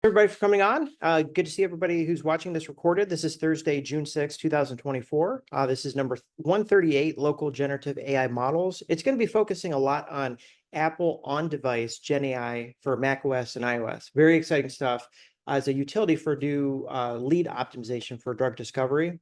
Everybody for coming on. Good to see everybody who's watching this recorded. This is Thursday, June 6, 2024. This is number 138, Local Generative AI Models. It's going to be focusing a lot on Apple on-device GenAI for macOS and iOS. Very exciting stuff as a utility for new lead optimization for drug discovery.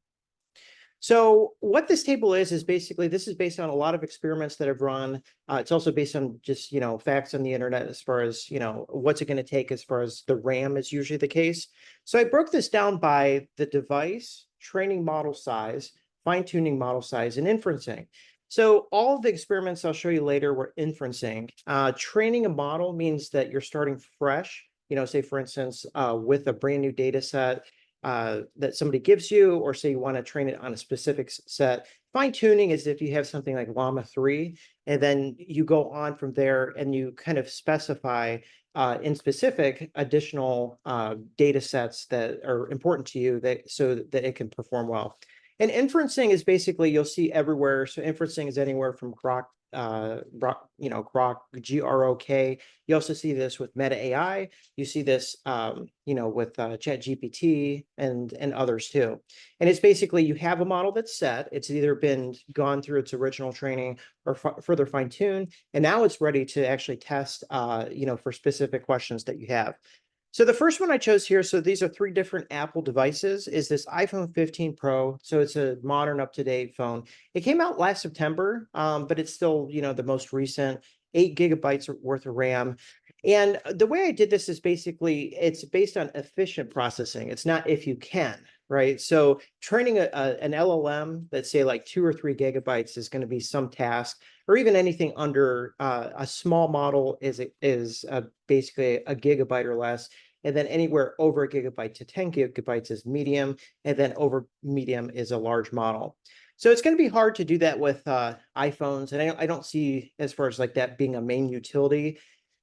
So what this table is basically, this is based on a lot of experiments that I've run. It's also based on just, facts on the internet as far as, what's it going to take as far as the RAM is usually the case. So I broke this down by the device, training model size, fine-tuning model size, and inferencing. So all of the experiments I'll show you later were inferencing. Training a model means that you're starting fresh, say for instance, with a brand new data set that somebody gives you, or say you want to train it on a specific set. Fine tuning is if you have something like Llama 3, and then you go on from there and you kind of specify in specific additional data sets that are important to you so that it can perform well. And inferencing is basically, you'll see everywhere. So inferencing is anywhere from Grok, Grok, Grok. You also see this with Meta AI. You see this, with ChatGPT and others too. And it's basically, you have a model that's set. It's either been gone through its original training or further fine-tuned, and now it's ready to actually test, for specific questions that you have. So the first one I chose here, so these are three different Apple devices, is this iPhone 15 Pro. So it's a modern, up-to-date phone. It came out last September, but it's still, the most recent, 8 gigabytes worth of RAM. And the way I did this is basically, it's based on efficient processing. It's not if you can, right? So training an LLM that's say like 2 or 3 gigabytes is going to be some task, or even anything under a small model is basically a gigabyte or less. And then anywhere over a gigabyte to 10 gigabytes is medium, and then over medium is a large model. So it's going to be hard to do that with iPhones, and I don't see as far as like that being a main utility,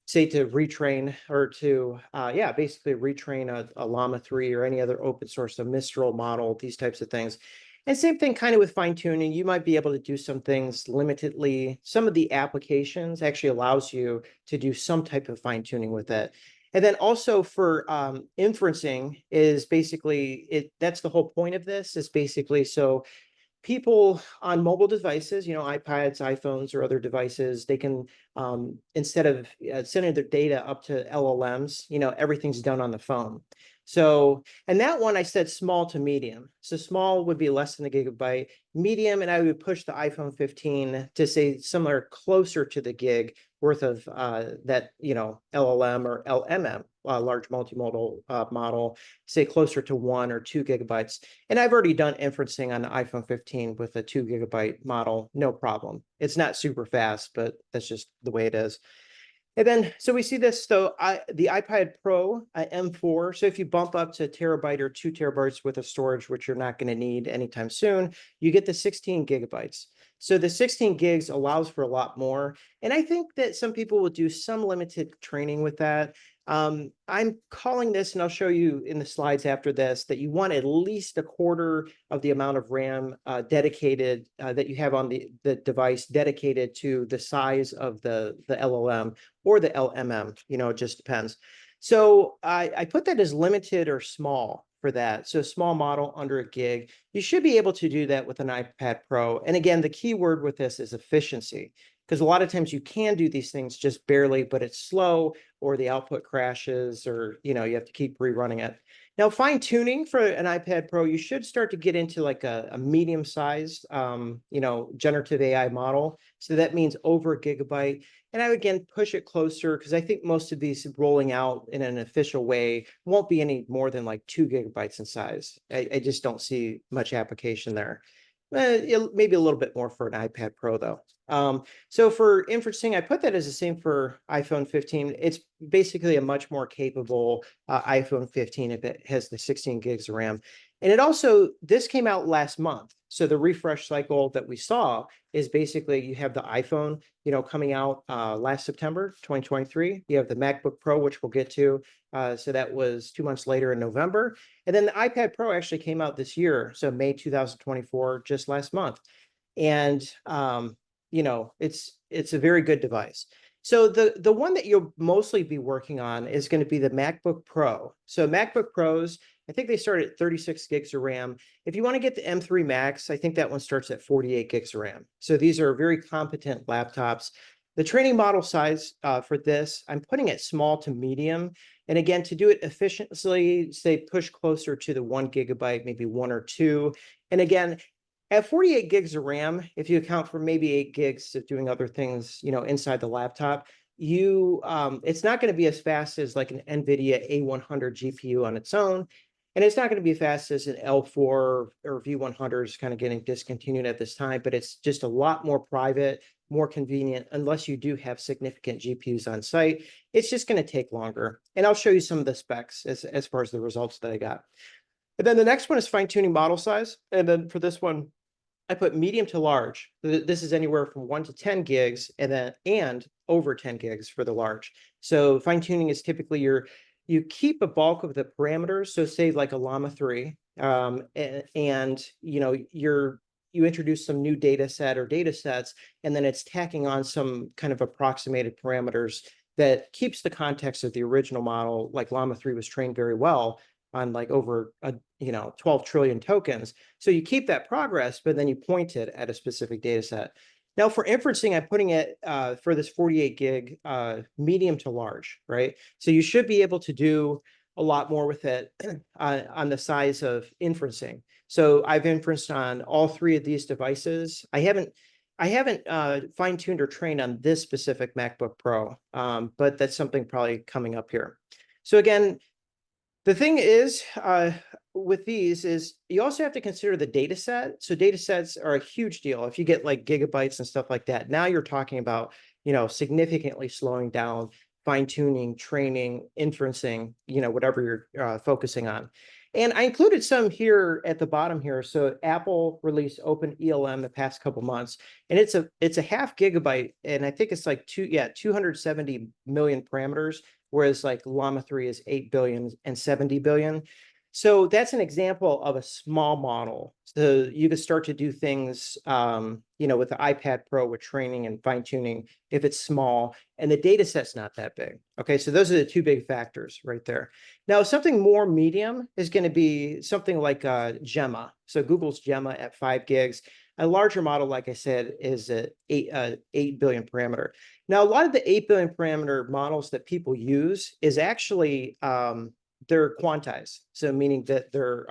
say to retrain or to, basically retrain a Llama 3 or any other open source, a Mistral model, these types of things. And same thing kind of with fine tuning. You might be able to do some things limitedly. Some of the applications actually allows you to do some type of fine tuning with it. And then also for inferencing is basically, that's the whole point of this, is basically so people on mobile devices, iPads, iPhones, or other devices, they can, instead of sending their data up to LLMs, everything's done on the phone. So, and that one I said small to medium. So small would be less than a gigabyte, medium, and I would push the iPhone 15 to say somewhere closer to the gig worth of that, LLM or LMM, large multimodal model, say closer to 1 or 2 gigabytes. And I've already done inferencing on the iPhone 15 with a 2 gigabyte model, no problem. It's not super fast, but that's just the way it is. And then, so we see this, so the iPad Pro M4, so if you bump up to a terabyte or 2 terabytes with a storage, which you're not going to need anytime soon, you get the 16 gigabytes. So the 16 gigs allows for a lot more. And I think that some people will do some limited training with that. I'm calling this, and I'll show you in the slides after this, that you want at least a quarter of the amount of RAM dedicated that you have on the device dedicated to the size of the LLM or the LMM, it just depends. So I put that as limited or small for that. So small model under a gig. You should be able to do that with an iPad Pro. And again, the key word with this is efficiency, because a lot of times you can do these things just barely, but it's slow, or the output crashes, or you have to keep rerunning it. Now, fine tuning for an iPad Pro, you should start to get into like a medium sized, generative AI model. So that means over a gigabyte. And I would again push it closer, because I think most of these rolling out in an official way won't be any more than like 2 gigabytes in size. I just don't see much application there. Maybe a little bit more for an iPad Pro though. So for inferencing, I put that as the same for iPhone 15. It's basically a much more capable iPhone 15 if it has the 16 gigs of RAM. And it also, this came out last month. So the refresh cycle that we saw is basically, you have the iPhone, coming out last September, 2023. You have the MacBook Pro, which we'll get to. So that was 2 months later in November. And then the iPad Pro actually came out this year. So May 2024, just last month. And, it's a very good device. So the one that you'll mostly be working on is going to be the MacBook Pro. So MacBook Pros, I think they start at 36 gigs of RAM. If you want to get the M3 Max, I think that one starts at 48 gigs of RAM. So these are very competent laptops. The training model size for this, I'm putting it small to medium. And again, to do it efficiently, say push closer to the 1 GB, maybe 1 or 2. And again, at 48 gigs of RAM, if you account for maybe 8 gigs of doing other things, inside the laptop, it's not going to be as fast as like an NVIDIA A100 GPU on its own. And it's not going to be fast as an L4 or V100 is kind of getting discontinued at this time, but it's just a lot more private, more convenient, unless you do have significant GPUs on site. It's just going to take longer. And I'll show you some of the specs as far as the results that I got. And then the next one is fine-tuning model size. And then for this one, I put medium to large. This is anywhere from 1 to 10 gigs and over 10 gigs for the large. So fine tuning is typically you keep a bulk of the parameters. So say like a Llama 3, and you introduce some new data set or data sets, and then it's tacking on some kind of approximated parameters that keeps the context of the original model. Like Llama 3 was trained very well on like over 12 trillion tokens. So you keep that progress, but then you point it at a specific data set. Now for inferencing, I'm putting it for this 48 gig medium to large, right? So you should be able to do a lot more with it on the size of inferencing. So I've inferenced on all 3 of these devices. I haven't fine-tuned or trained on this specific MacBook Pro, but that's something probably coming up here. So again, the thing is, with these is you also have to consider the data set. So data sets are a huge deal. If you get like gigabytes and stuff like that, now you're talking about, significantly slowing down, fine-tuning, training, inferencing, whatever you're focusing on. And I included some here at the bottom here. So Apple released Open ELM the past couple months, and it's a half gigabyte, and I think it's like 270 million parameters, whereas like Llama 3 is 8 billion and 70 billion. So that's an example of a small model. So you can start to do things, with the iPad Pro with training and fine tuning if it's small and the data set's not that big. Okay, so those are the 2 big factors right there. Now, something more medium is going to be something like Gemma. So Google's Gemma at 5 gigs. A larger model, like I said, is a 8 billion parameter. Now, a lot of the 8 billion parameter models that people use is actually they're quantized. So meaning that the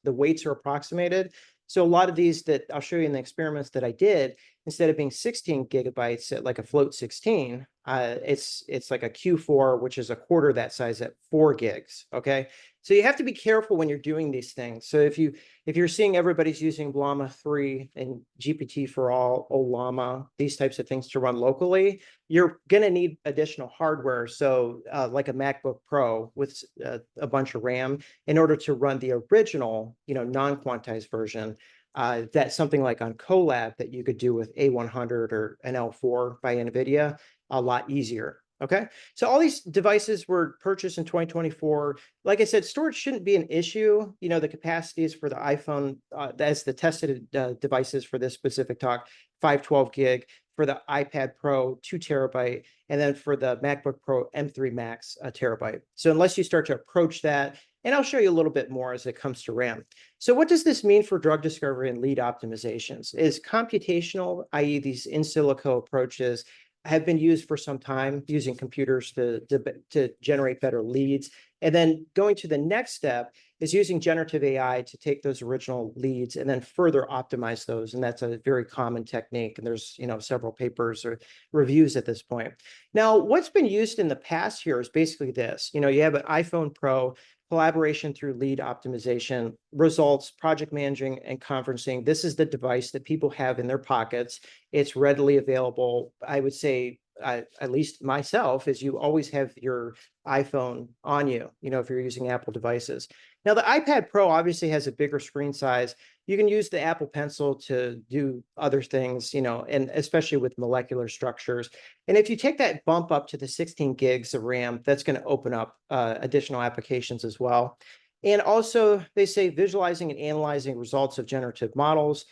weights are approximated. So a lot of these that I'll show you in the experiments that I did, instead of being 16 gigabytes at like a float 16, it's like a Q4, which is a quarter that size at 4 gigs. Okay. So you have to be careful when you're doing these things. So if you're seeing everybody's using Llama 3 and GPT4All, Ollama, these types of things to run locally, you're going to need additional hardware. So like a MacBook Pro with a bunch of RAM in order to run the original, non-quantized version. That's something like on Colab that you could do with A100 or an L4 by NVIDIA a lot easier. Okay, so all these devices were purchased in 2024. Like I said, storage shouldn't be an issue. The capacities for the iPhone, that's the tested devices for this specific talk, 512 gig. For the iPad Pro, 2 terabyte. And then for the MacBook Pro M3 Max, 1 terabyte. So unless you start to approach that, and I'll show you a little bit more as it comes to RAM. So what does this mean for drug discovery and lead optimizations? Is computational, i.e. these in silico approaches, have been used for some time using computers to generate better leads. And then going to the next step is using generative AI to take those original leads and then further optimize those. And that's a very common technique. And there's, several papers or reviews at this point. Now, what's been used in the past here is basically this. You have an iPhone Pro, collaboration through lead optimization, results, project managing, and conferencing. This is the device that people have in their pockets. It's readily available. I would say, at least myself, is you always have your iPhone on you, if you're using Apple devices. Now, the iPad Pro obviously has a bigger screen size. You can use the Apple Pencil to do other things, and especially with molecular structures. And if you take that bump up to the 16 gigs of RAM, that's going to open up additional applications as well. And also, they say visualizing and analyzing results of generative models,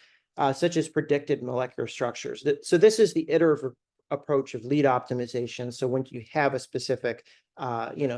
such as predicted molecular structures. So this is the iterative approach of lead optimization. So when you have a specific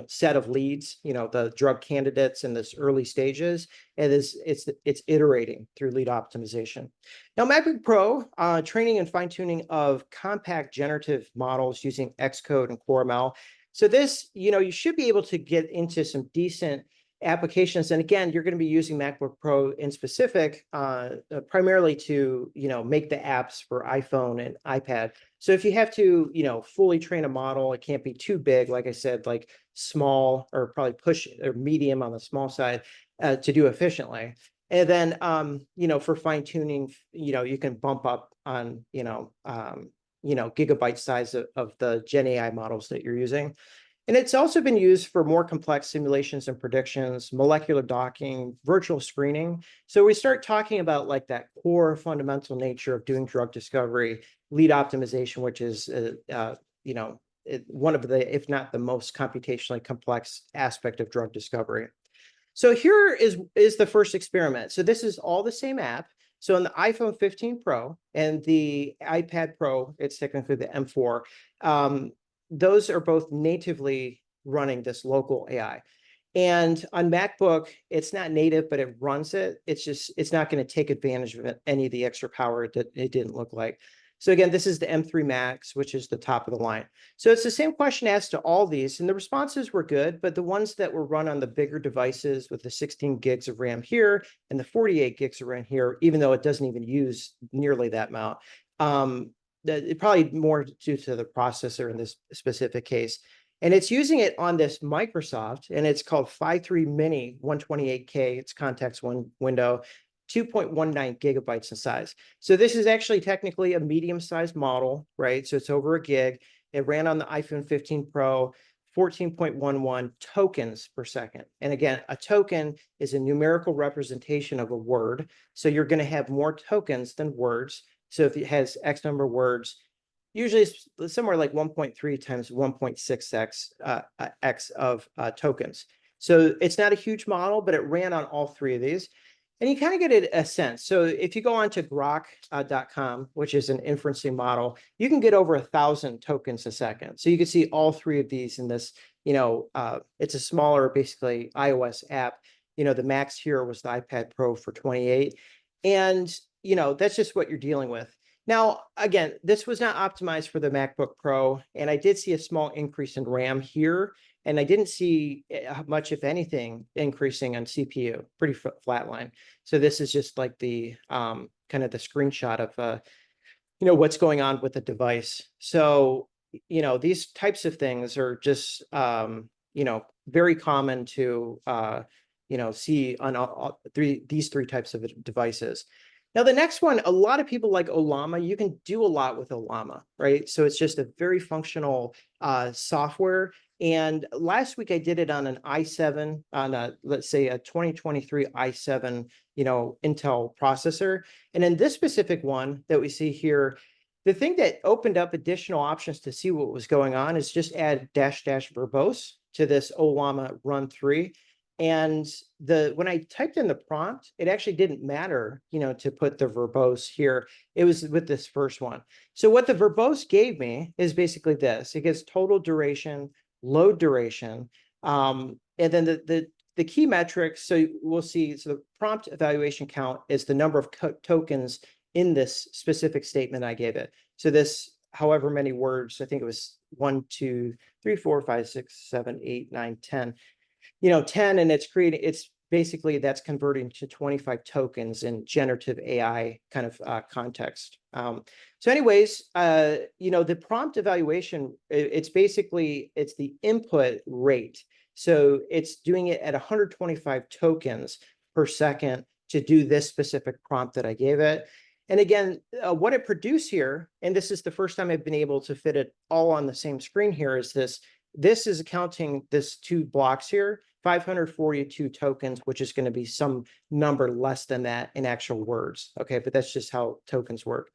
set of leads, the drug candidates in this early stages, it's iterating through lead optimization. Now, MacBook Pro, training and fine-tuning of compact generative models using Xcode and CoreML. So this, you should be able to get into some decent applications. And again, you're going to be using MacBook Pro in specific, primarily to, make the apps for iPhone and iPad. So if you have to, fully train a model, it can't be too big. Like I said, like small or probably push or medium on the small side to do efficiently. And then, for fine tuning, you can bump up on, gigabyte size of the GenAI models that you're using. And it's also been used for more complex simulations and predictions, molecular docking, virtual screening. So we start talking about like that core fundamental nature of doing drug discovery, lead optimization, which is, one of the, if not the most computationally complex aspect of drug discovery. So here is the first experiment. So this is all the same app. So on the iPhone 15 Pro and the iPad Pro, it's technically the M4, those are both natively running this local AI. And on MacBook, it's not native, but it runs it. It's not going to take advantage of any of the extra power that it didn't look like. So again, this is the M3 Max, which is the top of the line. So it's the same question asked to all these, and the responses were good, but the ones that were run on the bigger devices with the 16 gigs of RAM here and the 48 gigs of RAM here, even though it doesn't even use nearly that amount, it probably more due to the processor in this specific case. And it's using it on this Microsoft, and it's called Phi 3 Mini 128K. It's context window, 2.19 gigabytes in size. So this is actually technically a medium-sized model, right? So it's over a gig. It ran on the iPhone 15 Pro, 14.11 tokens per second. And again, a token is a numerical representation of a word. So you're going to have more tokens than words. So if it has X number of words, usually it's somewhere like 1.3 times 1.6x x of tokens. So it's not a huge model, but it ran on all three of these. And you kind of get a sense. So if you go on to grok.com, which is an inferencing model, you can get over 1,000 tokens a second. So you can see all three of these in this, it's a smaller, basically iOS app. The max here was the iPad Pro for 28. And, that's just what you're dealing with. Now, again, this was not optimized for the MacBook Pro, and I did see a small increase in RAM here, and I didn't see much, if anything, increasing on CPU, pretty flat line. So this is just like the kind of the screenshot of, what's going on with the device. So, these types of things are just, very common to, see on these three types of devices. Now, the next one, a lot of people like Ollama. You can do a lot with Ollama, right? So it's just a very functional software. And last week I did it on an i7, on a, let's say, a 2023 i7, Intel processor. And in this specific one that we see here, the thing that opened up additional options to see what was going on is just add -- verbose to this Ollama run 3. And when I typed in the prompt, it actually didn't matter, to put the verbose here. It was with this first one. So what the verbose gave me is basically this. It gives total duration, load duration, and then the key metrics. So we'll see. So the prompt evaluation count is the number of tokens in this specific statement I gave it. So this, however many words, I think it was 1, 2, 3, 4, 5, 6, 7, 8, 9, 10. 10, and it's basically that's converting to 25 tokens in generative AI kind of context. So anyways, the prompt evaluation, it's the input rate. So it's doing it at 125 tokens per second to do this specific prompt that I gave it. And again, what it produced here, and this is the first time I've been able to fit it all on the same screen here, is this. This is counting this 2 blocks here, 542 tokens, which is going to be some number less than that in actual words. Okay, but that's just how tokens work.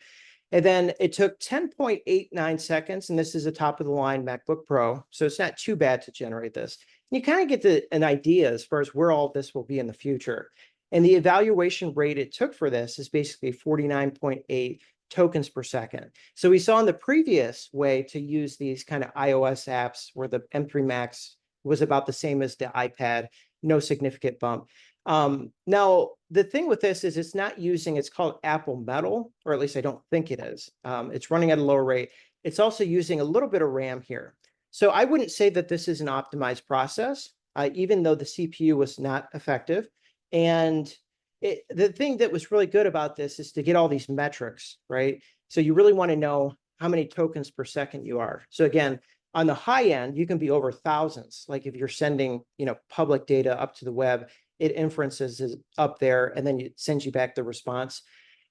And then it took 10.89 seconds, and this is a top of the line MacBook Pro. So it's not too bad to generate this. And you kind of get an idea as far as where all this will be in the future. And the evaluation rate it took for this is basically 49.8 tokens per second. So we saw in the previous way to use these kind of iOS apps where the M3 Max was about the same as the iPad, no significant bump. Now, the thing with this is it's not using, it's called Apple Metal, or at least I don't think it is. It's running at a lower rate. It's also using a little bit of RAM here. So I wouldn't say that this is an optimized process, even though the CPU was not effective. And the thing that was really good about this is to get all these metrics, right? So you really want to know how many tokens per second you are. So again, on the high end, you can be over thousands. Like if you're sending, public data up to the web, it inferences is up there and then it sends you back the response.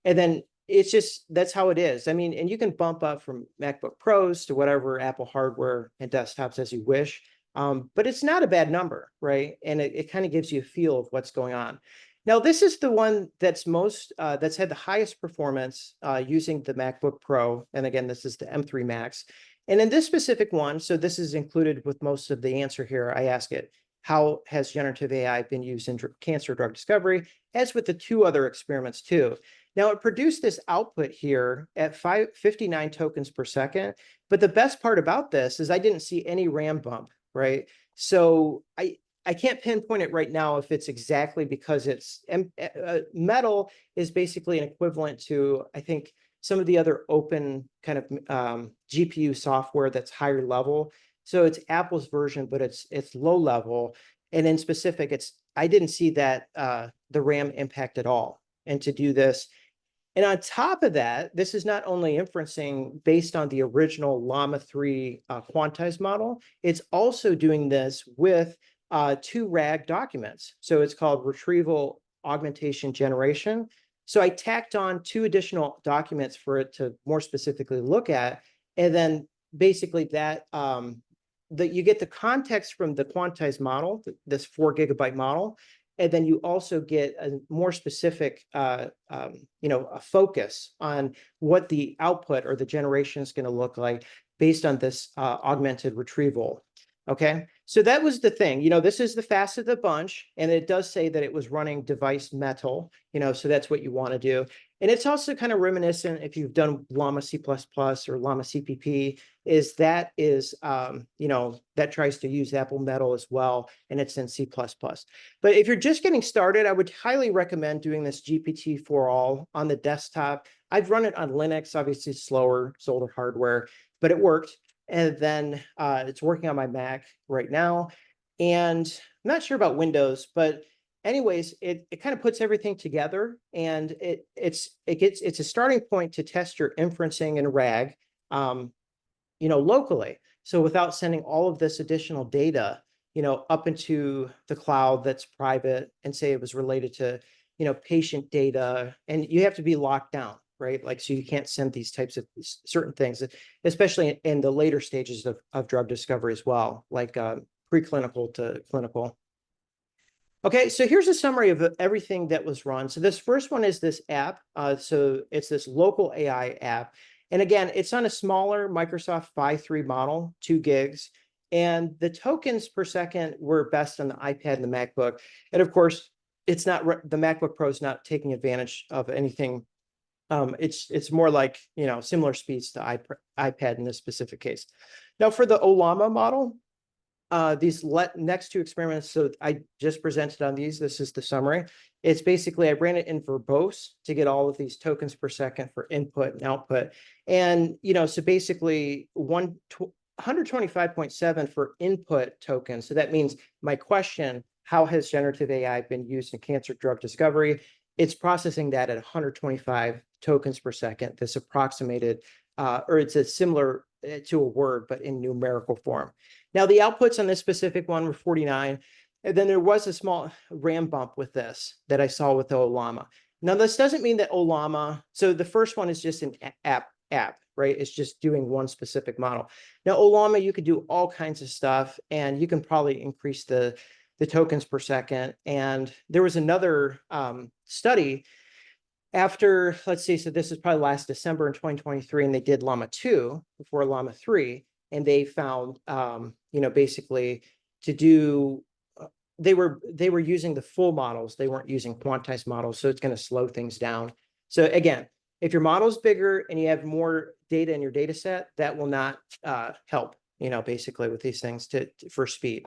And then it's just, that's how it is. I mean, and you can bump up from MacBook Pros to whatever Apple hardware and desktops as you wish. But it's not a bad number, right? And it kind of gives you a feel of what's going on. Now, this is the one that's that's had the highest performance using the MacBook Pro. And again, this is the M3 Max. And in this specific one, so this is included with most of the answer here, I ask it, how has generative AI been used in cancer drug discovery, as with the two other experiments too. Now, it produced this output here at 59 tokens per second. But the best part about this is I didn't see any RAM bump, right? So I can't pinpoint it right now if it's exactly because it's Metal is basically an equivalent to, I think, some of the other open kind of GPU software that's higher level. So it's Apple's version, but it's low level. And in specific, I didn't see that the RAM impact at all. And to do this, and on top of that, this is not only inferencing based on the original Llama 3 quantized model, it's also doing this with two RAG documents. So it's called retrieval augmentation generation. So I tacked on two additional documents for it to more specifically look at. And then basically that you get the context from the quantized model, this 4 GB model. And then you also get a more specific, a focus on what the output or the generation is going to look like based on this augmented retrieval. Okay, so that was the thing. This is the fastest of the bunch, and it does say that it was running device Metal. So that's what you want to do. And it's also kind of reminiscent if you've done Llama C++ or Llama CPP. That tries to use Apple Metal as well, and it's in C++. But if you're just getting started, I would highly recommend doing this GPT-4All on the desktop. I've run it on Linux, obviously slower, it's older hardware, but it worked. And then it's working on my Mac right now. And I'm not sure about Windows, but anyways, it kind of puts everything together, and it's a starting point to test your inferencing and RAG, locally. So without sending all of this additional data, up into the cloud that's private, and say it was related to, patient data, and you have to be locked down, right? Like, so you can't send these types of certain things, especially in the later stages of drug discovery as well, like preclinical to clinical. Okay, so here's a summary of everything that was run. So this first one is this app. So it's this local AI app. And again, it's on a smaller Microsoft Phi 3 model, 2 gigs. And the tokens per second were best on the iPad and the MacBook. And of course, it's not, the MacBook Pro is not taking advantage of anything. It's more like, similar speeds to iPad in this specific case. Now for the Ollama model, these next two experiments, so I just presented on these. This is the summary. It's basically, I ran it in verbose to get all of these tokens per second for input and output. And, so basically 125.7 for input tokens. So that means my question, how has generative AI been used in cancer drug discovery? It's processing that at 125 tokens per second. This approximated, or it's a similar to a word, but in numerical form. Now, the outputs on this specific one were 49. And then there was a small RAM bump with this that I saw with the Ollama. Now, this doesn't mean that Ollama, so the first one is just an app, right? It's just doing one specific model. Now, Ollama, you could do all kinds of stuff, and you can probably increase the tokens per second. And there was another study after, let's see, so this is probably last December in 2023, and they did Llama 2 before Llama 3, and they found, basically to do, they were using the full models. They weren't using quantized models, so it's going to slow things down. So again, If your model is bigger and you have more data in your data set, that will not help, basically with these things for speed.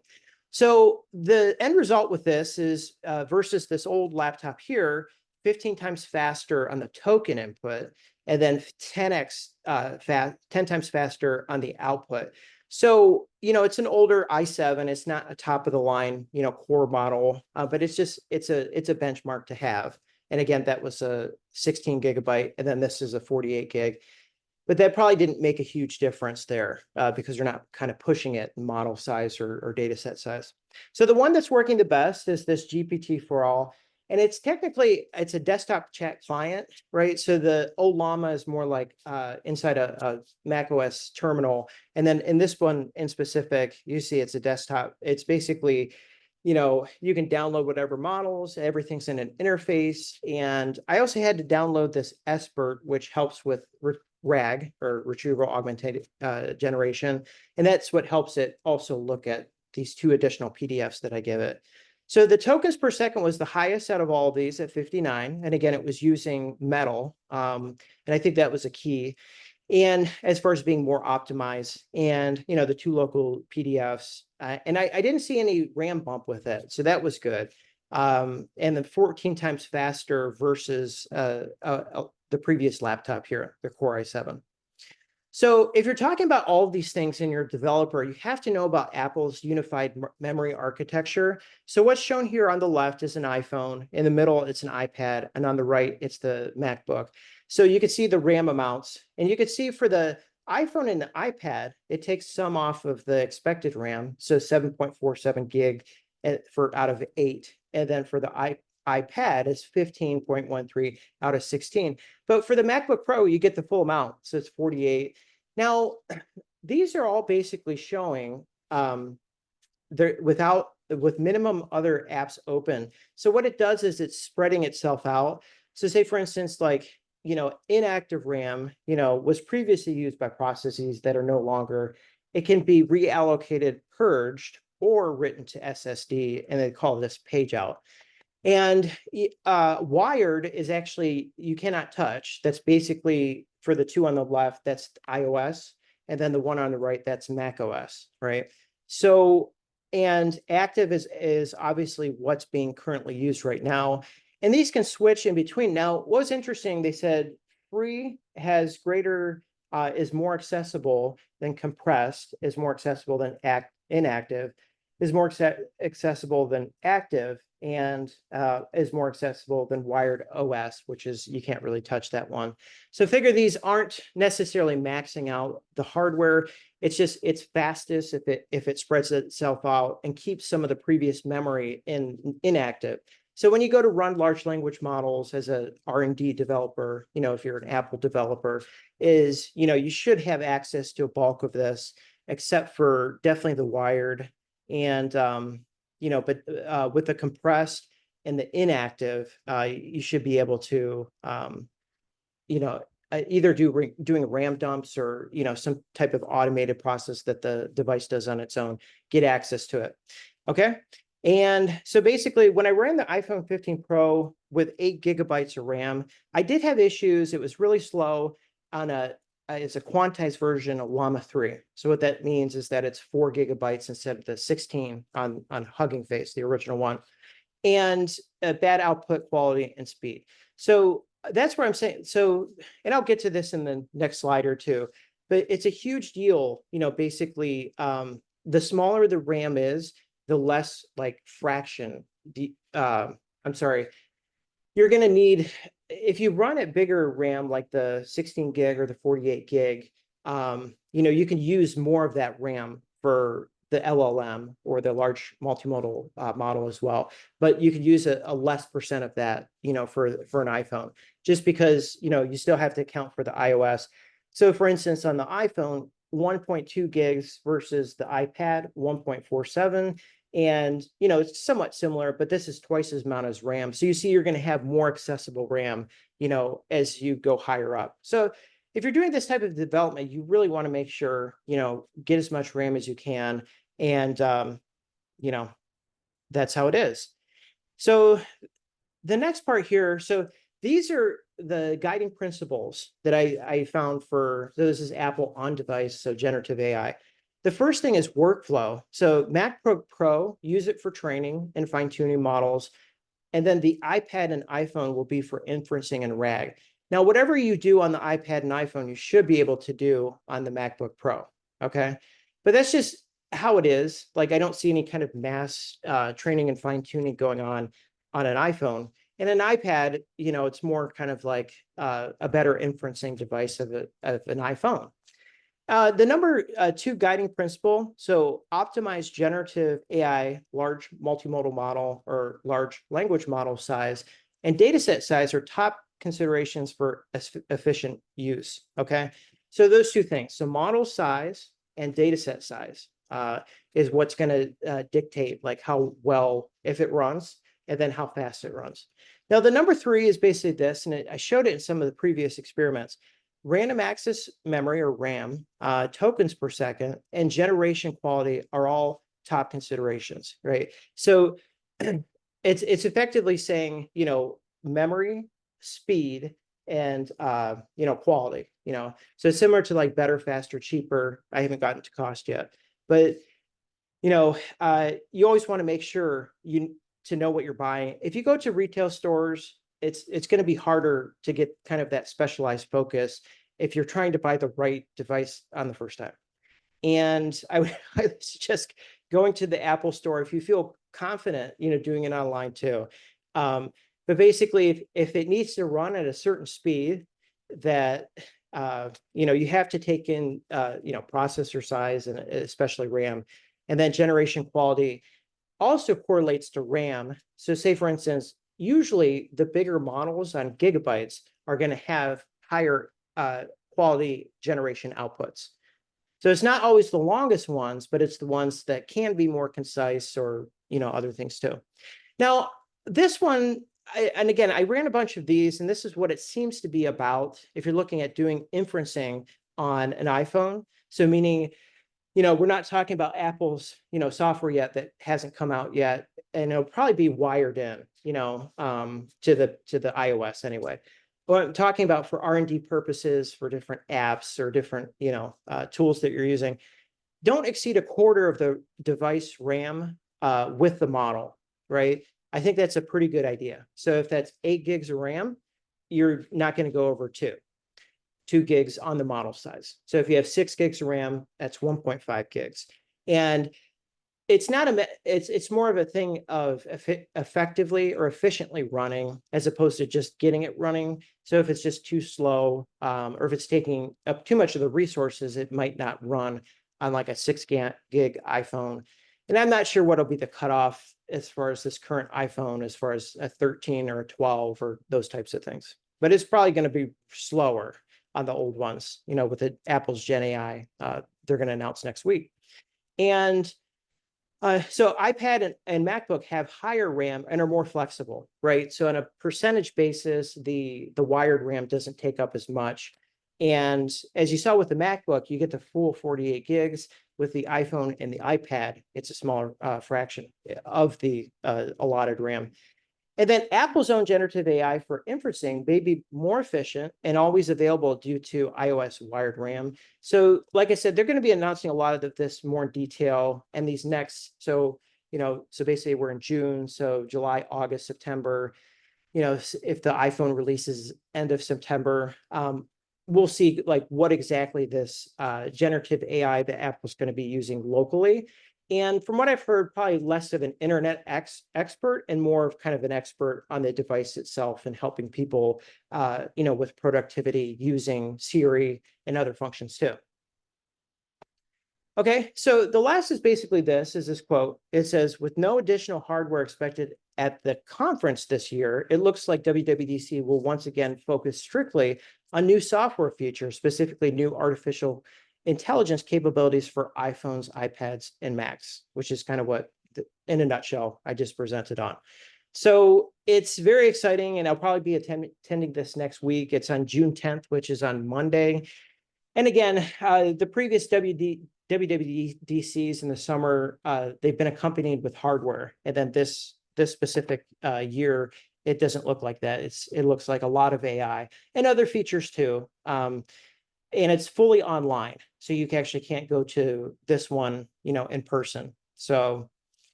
So the end result with this is versus this old laptop here, 15 times faster on the token input, and then 10x 10 times faster on the output. So, it's an older i7. It's not a top of the line, core model, but it's a benchmark to have. And again, that was a 16 gigabyte, and then this is a 48 gig. But that probably didn't make a huge difference there because you're not kind of pushing it in model size or data set size. So the one that's working the best is this GPT for all. And it's a desktop chat client, right? So the old Llama is more like inside a macOS terminal. And then in this one in specific, you see it's a desktop. It's basically, you can download whatever models, everything's in an interface. And I also had to download this SBERT, which helps with RAG, or retrieval augmented generation. And that's what helps it also look at these two additional PDFs that I give it. So the tokens per second was the highest out of all of these at 59. And again, it was using metal. And I think that was a key. And as far as being more optimized, and the two local PDFs, and I didn't see any RAM bump with it, so that was good. And then 14 times faster versus the previous laptop here, the Core i7. So if you're talking about all of these things in your developer, you have to know about Apple's unified memory architecture. So what's shown here on the left is an iPhone, in the middle it's an iPad, and on the right it's the MacBook. So you can see the RAM amounts, and you can see for the iPhone and the iPad, it takes some off of the expected RAM, so 7.47 gig out of 8, and then for the iPad is 15.13 out of 16. But for the MacBook Pro, you get the full amount, so it's 48. Now, these are all basically showing with minimum other apps open. So what it does is it's spreading itself out. So say, for instance, like, inactive RAM, was previously used by processes that are no longer. It can be reallocated, purged, or written to SSD, and they call this page out. And wired is actually, you cannot touch. That's basically, for the two on the left, that's iOS. And then the one on the right, that's macOS, right? So, and active is obviously what's being currently used right now. And these can switch in between. Now, what was interesting, they said free has is more accessible than compressed, is more accessible than inactive, is more accessible than active, and is more accessible than wired OS, which is, you can't really touch that one. So figure these aren't necessarily maxing out the hardware. It's just, it's fastest if it spreads itself out and keeps some of the previous memory inactive. So when you go to run large language models as a R&D developer, if you're an Apple developer, you should have access to a bulk of this, except for definitely the wired. And but with the compressed and the inactive, you should be able to either doing RAM dumps, or some type of automated process that the device does on its own, get access to it. Okay. And so basically, when I ran the iPhone 15 Pro with 8 gigabytes of RAM, I did have issues. It was really slow on it's a quantized version of Llama 3. So what that means is that it's 4 gigabytes instead of the 16 on Hugging Face, the original one, and bad output quality and speed. So that's where I'm saying. So, and I'll get to this in the next slide or two, but it's a huge deal. Basically, the smaller the RAM is, the less fraction. I'm sorry. You're going to need, if you run at bigger RAM, like the 16 gig or the 48 gig, you can use more of that RAM for the LLM or the large multimodal model as well. But you could use a less percent of that, for an iPhone, just because, you still have to account for the iOS. So for instance, on the iPhone, 1.2 gigs versus the iPad, 1.47. And, it's somewhat similar, but this is twice as amount as RAM. So you see, you're going to have more accessible RAM, as you go higher up. So if you're doing this type of development, you really want to make sure, get as much RAM as you can. And, that's how it is. So the next part here, so these are the guiding principles that I found for, so this is Apple on device, so generative AI. The first thing is workflow. So MacBook Pro, use it for training and fine-tuning models. And then the iPad and iPhone will be for inferencing and RAG. Now, whatever you do on the iPad and iPhone, you should be able to do on the MacBook Pro, okay? But that's just how it is. Like, I don't see any kind of mass training and fine-tuning going on an iPhone. And an iPad, you know, it's more kind of like a better inferencing device of an iPhone. The number two guiding principle, so optimize generative AI, large multimodal model or large language model size, and dataset size are top considerations for efficient use, okay? So those two things, so model size and dataset size is what's gonna dictate like how well, if it runs, and then how fast it runs. Now, the number three is basically this, and I showed it in some of the previous experiments. Random access memory, or RAM, tokens per second, and generation quality are all top considerations, right? So it's effectively saying, you know, memory, speed, and you know, quality, you know. So it's similar to like better, faster, cheaper. I haven't gotten to cost yet, but you know, you always want to make sure to know what you're buying. If you go to retail stores, it's going to be harder to get kind of that specialized focus if you're trying to buy the right device on the first time. And I would suggest going to the Apple store if you feel confident, you know, doing it online too. But basically, if it needs to run at a certain speed, that you know, you have to take in you know, processor size and especially RAM, and then generation quality also correlates to RAM. So say, for instance, usually the bigger models on gigabytes are going to have higher quality generation outputs. So it's not always the longest ones, but it's the ones that can be more concise, or, you know, other things too. Now, this one, and again, I ran a bunch of these, and this is what it seems to be about if you're looking at doing inferencing on an iPhone. So meaning, you know, we're not talking about Apple's, you know, software yet that hasn't come out yet, and it'll probably be wired in, you know, to the iOS anyway. But I'm talking about for R&D purposes, for different apps or different, you know, tools that you're using. Don't exceed a quarter of the device RAM with the model, right? I think that's a pretty good idea. So if that's 8 gigs of RAM, you're not going to go over 2 gigs on the model size. So if you have 6 gigs of RAM, that's 1.5 gigs. And it's not it's more of a thing of effectively or efficiently running as opposed to just getting it running. So if it's just too slow, or if it's taking up too much of the resources, it might not run on like a 6 gig iPhone. And I'm not sure what'll be the cutoff as far as this current iPhone, as far as a 13 or a 12 or those types of things. But it's probably going to be slower on the old ones, you know, with the Apple's GenAI they're going to announce next week. And so iPad and MacBook have higher RAM and are more flexible, right? So on a percentage basis, the wired RAM doesn't take up as much. And as you saw with the MacBook, you get the full 48 gigs. With the iPhone and the iPad, it's a smaller fraction of the allotted RAM. And then Apple's own generative AI for inferencing may be more efficient and always available due to iOS wired RAM. So like I said, they're going to be announcing a lot of this more in detail and these next. So, you know, so basically we're in June, so July, August, September, you know, if the iPhone releases end of September, we'll see like what exactly this generative AI that Apple's going to be using locally. And from what I've heard, probably less of an internet expert and more of kind of an expert on the device itself and helping people, you know, with productivity using Siri and other functions too. Okay, so the last is basically this quote. It says, with no additional hardware expected at the conference this year, it looks like WWDC will once again focus strictly on new software features, specifically new artificial intelligence capabilities for iPhones, iPads, and Macs, which is kind of what, in a nutshell, I just presented on. So it's very exciting, and I'll probably be attending this next week. It's on June 10th, which is on Monday. And again, the previous WWDCs in the summer, they've been accompanied with hardware. And then this specific year it doesn't look like that. It looks like a lot of AI and other features too. And it's fully online, so you actually can't go to this one, in person. So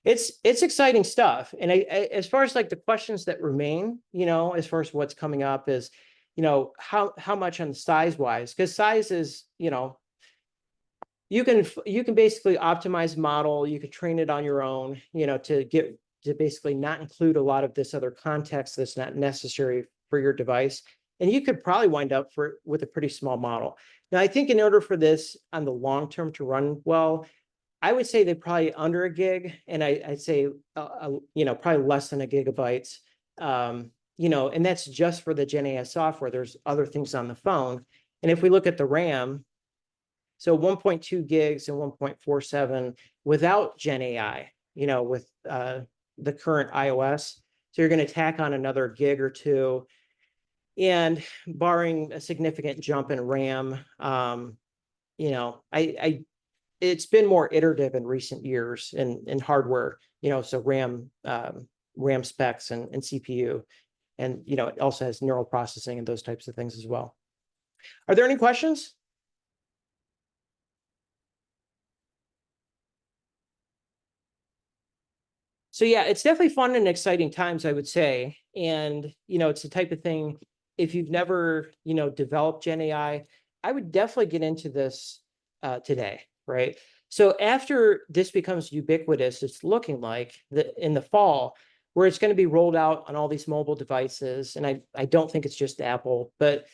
it's exciting stuff. And as far as like the questions that remain, as far as what's coming up is, how much on the size wise, because size is, you can basically optimize model, you could train it on your own, to basically not include a lot of this other context that's not necessary for your device. And you could probably wind up with a pretty small model. Now, I think in order for this on the long term to run well, I would say they're probably under a gig, and I'd say probably less than a gigabyte. And that's just for the GenAI software. There's other things on the phone, and if we look at the RAM, so 1.2 gigs and 1.47 without GenAI, with the current iOS. So you're going to tack on another gig or two, and barring a significant jump in RAM, it's been more iterative in recent years in hardware, so RAM specs and CPU. And, it also has neural processing and those types of things as well. Are there any questions? So yeah, it's definitely fun and exciting times, I would say. And, it's the type of thing, if you've never, developed GenAI, I would definitely get into this today, right? So after this becomes ubiquitous, it's looking like in the fall, where it's going to be rolled out on all these mobile devices. And I don't think it's just Apple, but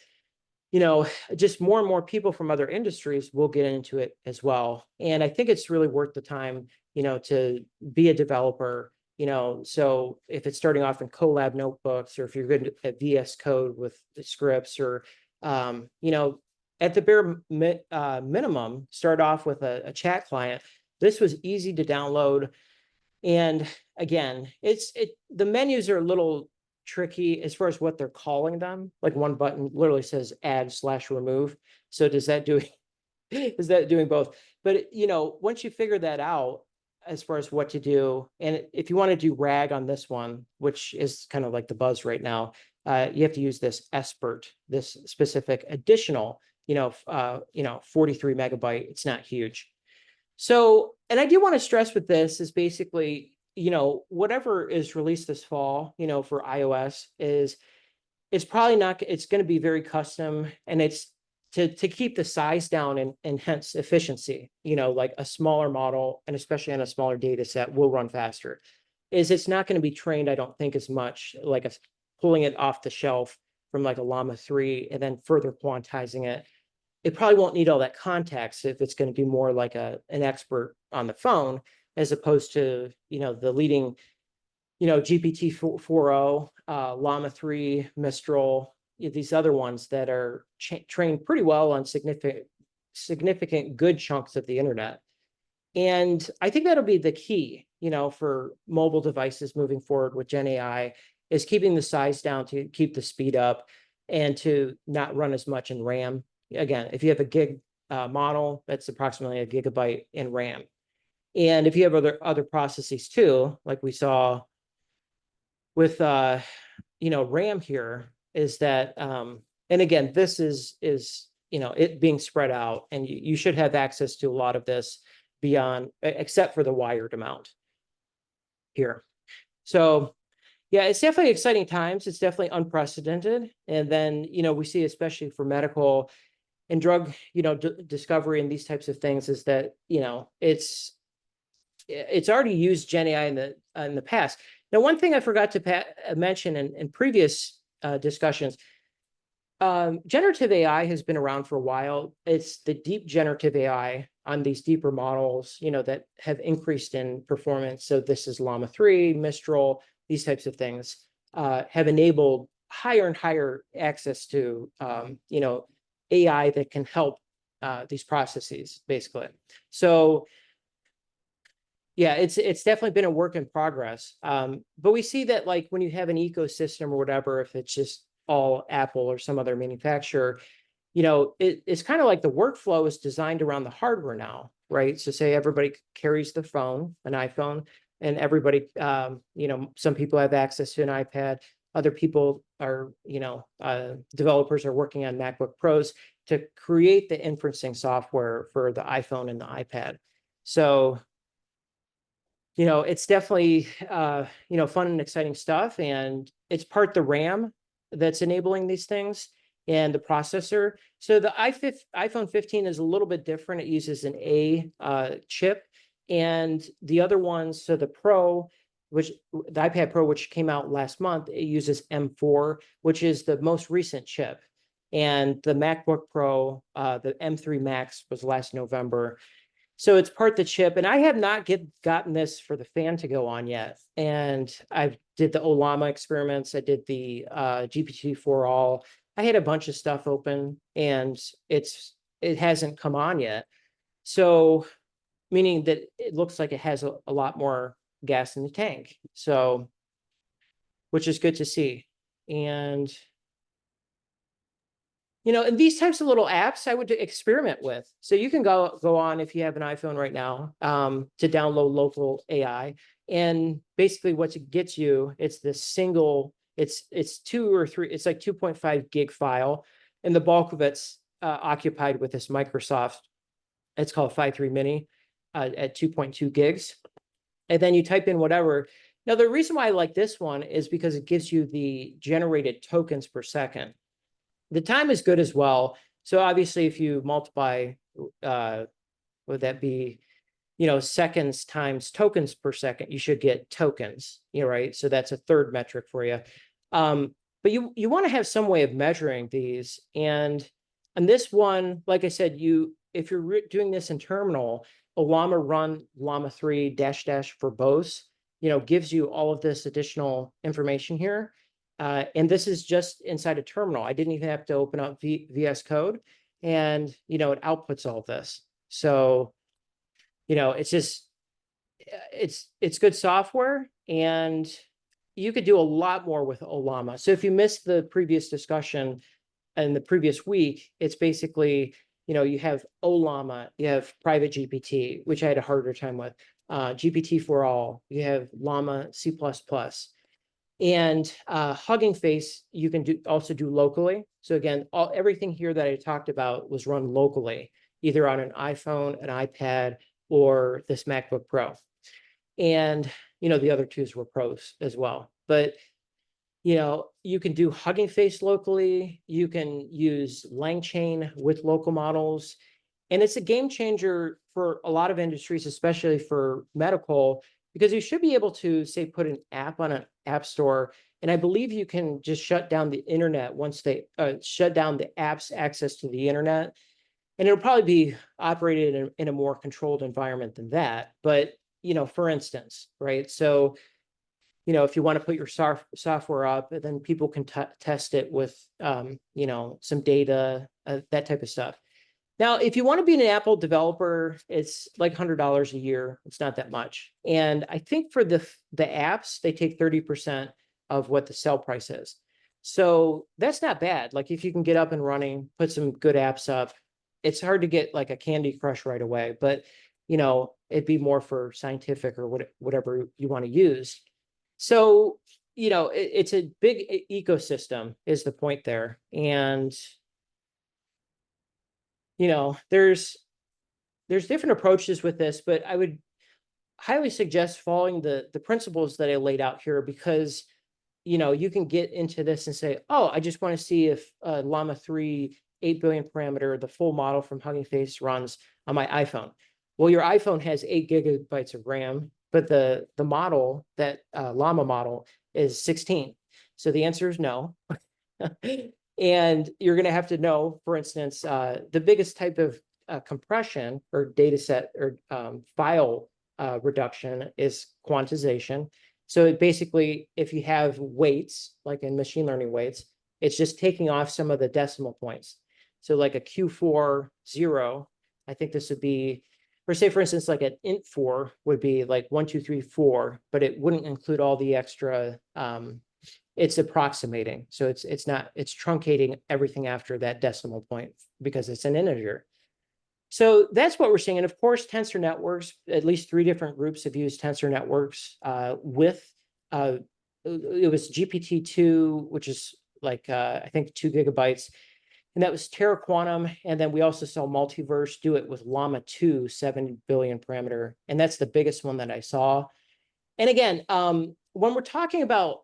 just more and more people from other industries will get into it as well. And I think it's really worth the time, to be a developer, so if it's starting off in Colab notebooks, or if you're good at VS Code with the scripts, or, at the bare minimum, start off with a chat client. This was easy to download. And again, the menus are a little tricky as far as what they're calling them. Like one button literally says add/remove. So is that doing both? But once you figure that out, as far as what to do, and if you want to do RAG on this one, which is kind of like the buzz right now, you have to use this SBERT, this specific additional, 43 megabyte. It's not huge. So, and I do want to stress with this is basically, whatever is released this fall, for iOS it's probably not, it's going to be very custom, and it's to keep the size down and hence efficiency, like a smaller model, and especially on a smaller data set, will run faster. It's not going to be trained, I don't think, as much like pulling it off the shelf from like a Llama 3 and then further quantizing it. It probably won't need all that context if it's going to be more like an expert on the phone, as opposed to, the leading, GPT 4.0, Llama 3, Mistral, these other ones that are trained pretty well on significant good chunks of the internet. And I think that'll be the key, for mobile devices moving forward with GenAI, is keeping the size down to keep the speed up and to not run as much in RAM. Again, if you have a gig model, that's approximately a gigabyte in RAM. And if you have other processes too, like we saw with RAM here, is that and again, this is it being spread out, and you should have access to a lot of this beyond, except for the wired amount here. So yeah, it's definitely exciting times. It's definitely unprecedented. And then, we see, especially for medical and drug, discovery and these types of things, is that, it's already used GenAI in the past. Now, one thing I forgot to mention in previous discussions, generative AI has been around for a while. It's the deep generative AI on these deeper models, that have increased in performance. So this is Llama 3, Mistral, these types of things have enabled higher and higher access to, AI that can help these processes, basically. So yeah, it's definitely been a work in progress. But we see that, like, when you have an ecosystem or whatever, if it's just all Apple or some other manufacturer, it's kind of like the workflow is designed around the hardware now, right? So say everybody carries the phone, an iPhone, and everybody, some people have access to an iPad. other people are, developers are working on MacBook Pros to create the inferencing software for the iPhone and the iPad. So, it's definitely, fun and exciting stuff. And it's part the RAM that's enabling these things and the processor. So the iPhone 15 is a little bit different. It uses an A chip. And the other ones, so the Pro, the iPad Pro, which came out last month, it uses M4, which is the most recent chip. And the MacBook Pro, the M3 Max was last November. So it's part the chip, and I have not gotten this for the fan to go on yet. And I did the Ollama experiments. I did the GPT-4All. I had a bunch of stuff open, and it hasn't come on yet. So meaning that it looks like it has a lot more gas in the tank. So, which is good to see. And and these types of little apps I would experiment with. So you can go on if you have an iPhone right now to download local AI. And basically what it gets you, it's this single, it's 2 or 3, it's like 2.5 gig file. And the bulk of it's occupied with this Microsoft, it's called 5.3 Mini at 2.2 gigs. And then you type in whatever. Now, the reason why I like this one is because it gives you the generated tokens per second. The time is good as well. So obviously, if you multiply, would that be, seconds times tokens per second, you should get tokens, right? So that's a third metric for you. But you want to have some way of measuring these. And this one, like I said, if you're doing this in terminal, Ollama run Llama 3 -- for both, gives you all of this additional information here. And this is just inside a terminal. I didn't even have to open up VS Code, and it outputs all of this. So, it's just it's good software, and you could do a lot more with Ollama. So if you missed the previous discussion in the previous week, it's basically you have Ollama, you have private GPT, which I had a harder time with, GPT-4All, you have Llama C++. And Hugging Face, you can also do locally. So again, everything here that I talked about was run locally, either on an iPhone, an iPad, or this MacBook Pro. And the other twos were Pros as well. But you can do Hugging Face locally. You can use LangChain with local models. And it's a game changer for a lot of industries, especially for medical, because you should be able to, say, put an app on an app store. And I believe you can just shut down the internet once they shut down the app's access to the internet. And it'll probably be operated in a more controlled environment than that. But, for instance, right? So, if you want to put your software up, then people can test it with, some data, that type of stuff. Now, if you want to be an Apple developer, it's like $100 a year. It's not that much. And I think for the apps, they take 30% of what the sell price is. So that's not bad. Like if you can get up and running, put some good apps up, it's hard to get like a Candy Crush right away, but it'd be more for scientific or whatever you want to use. So, it's a big ecosystem is the point there. And there's different approaches with this, but I would highly suggest following the principles that I laid out here, because you can get into this and say, oh, I just want to see if Llama 3 8 billion parameter, the full model from Hugging Face, runs on my iPhone. Well, your iPhone has 8 gigabytes of RAM, but the model, that Llama model, is 16. So the answer is no. And you're going to have to know, for instance, the biggest type of compression or data set or file reduction is quantization. So basically, if you have weights, like in machine learning weights, it's just taking off some of the decimal points. So like a Q4 0, I think this would be, or say, for instance, like an int4 would be like 1, 2, 3, 4, but it wouldn't include all the extra. It's approximating. So it's truncating everything after that decimal point because it's an integer. So that's what we're seeing. And of course, tensor networks, at least 3 different groups have used tensor networks with it was GPT-2, which is like, I think 2 GB. And that was Terra Quantum. And then we also saw Multiverse do it with Llama 2, 7 billion parameter. And that's the biggest one that I saw. And again, when we're talking about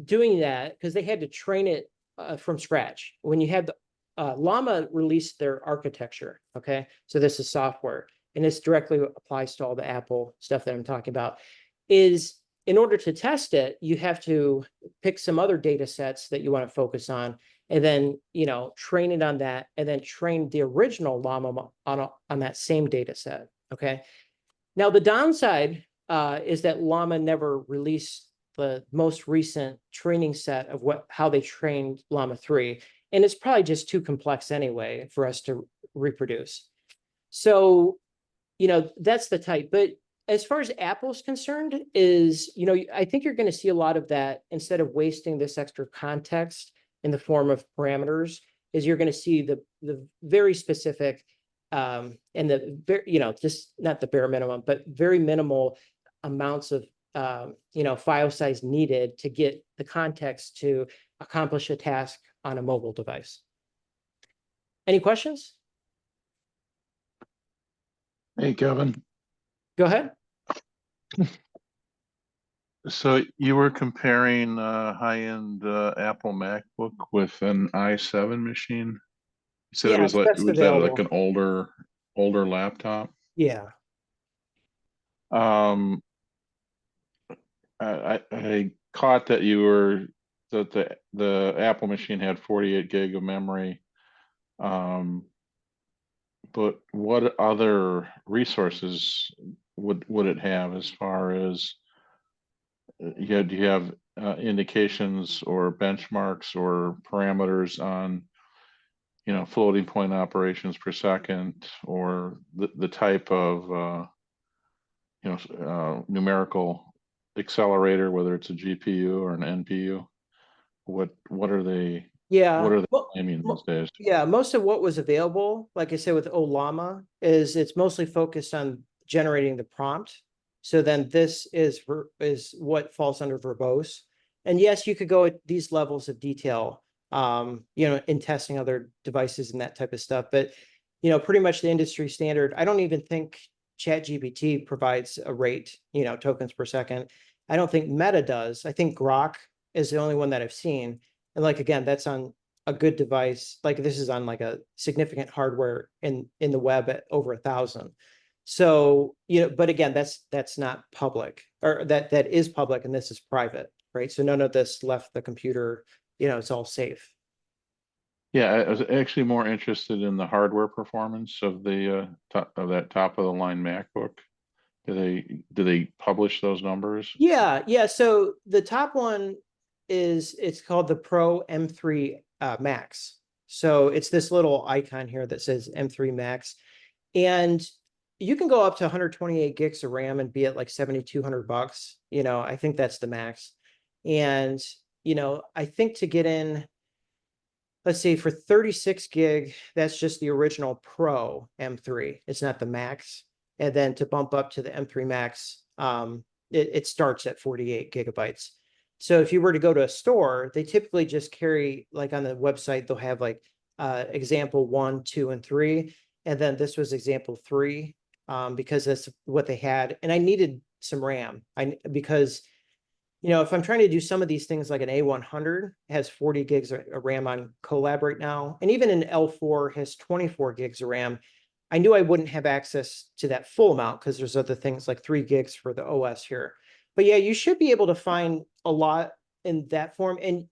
doing that, because they had to train it from scratch, when you had the Llama released their architecture, okay? So this is software, and this directly applies to all the Apple stuff that I'm talking about, is in order to test it, you have to pick some other data sets that you want to focus on, and then, train it on that, and then train the original Llama on that same data set, okay? Now, the downside is that Llama never released the most recent training set of how they trained Llama 3. And it's probably just too complex anyway for us to reproduce. So, that's the type. But as far as Apple's concerned is, I think you're going to see a lot of that. Instead of wasting this extra context in the form of parameters, is you're going to see the very specific and just not the bare minimum, but very minimal amounts of file size needed to get the context to accomplish a task on a mobile device. Any questions? Hey, Kevin. Go ahead. So you were comparing high-end Apple MacBook with an i7 machine. You said it was like, was that like an older laptop? Yeah. I caught that the Apple machine had 48 gig of memory. But what other resources would it have as far as do you have indications or benchmarks or parameters on floating point operations per second, or the type of numerical accelerator, whether it's a GPU or an NPU? What are they? Yeah. What are they claiming these days? Yeah, most of what was available, like I said with Llama, is it's mostly focused on generating the prompt. So then this is what falls under verbose. And yes, you could go at these levels of detail, in testing other devices and that type of stuff. But pretty much the industry standard. I don't even think ChatGPT provides a rate, tokens per second. I don't think Meta does. I think Grok is the only one that I've seen. And like, again, that's on a good device. Like this is on like a significant hardware in the web at over 1,000. So, but again, that's not public, or that is public, and this is private, right? So none of this left the computer, it's all safe. Yeah, I was actually more interested in the hardware performance of the top of the line MacBook. Do they publish those numbers? Yeah. So the top one it's called the Pro M3 Max. So it's this little icon here that says M3 Max, and you can go up to 128 gigs of RAM and be at like $7,200. I think that's the max. And I think to get in, let's see, for 36 gig, that's just the original Pro M3. It's not the Max. And then to bump up to the M3 Max, it starts at 48 gigabytes. So if you were to go to a store, they typically just carry, like on the website, they'll have like example 1, 2, and 3. And then this was example 3 because that's what they had. And I needed some RAM because if I'm trying to do some of these things, like an A100 has 40 gigs of RAM on Colab right now, and even an L4 has 24 gigs of RAM. I knew I wouldn't have access to that full amount because there's other things like 3 gigs for the OS here. But yeah, you should be able to find a lot in that form. And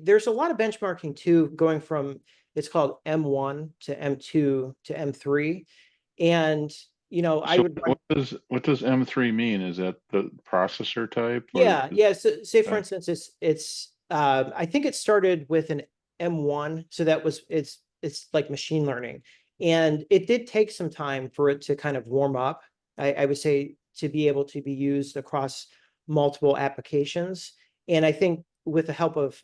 there's a lot of benchmarking too, going from, it's called M1 to M2 to M3. And I would run. What does M3 mean? Is that the processor type? Yeah. So say for instance, it's I think it started with an M1. So that was it's like machine learning. And it did take some time for it to kind of warm up, I would say, to be able to be used across multiple applications. And I think with the help of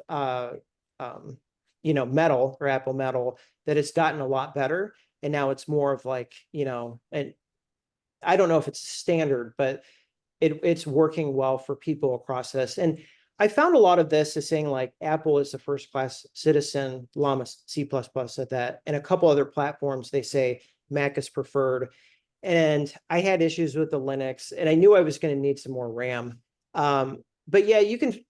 Metal or Apple Metal, that it's gotten a lot better. And now it's more of like, and I don't know if it's standard, but it's working well for people across this. And I found a lot of this is saying like Apple is the first class citizen, Llama C++ said that, and a couple other platforms, they say Mac is preferred. And I had issues with the Linux, and I knew I was going to need some more RAM. But yeah, you could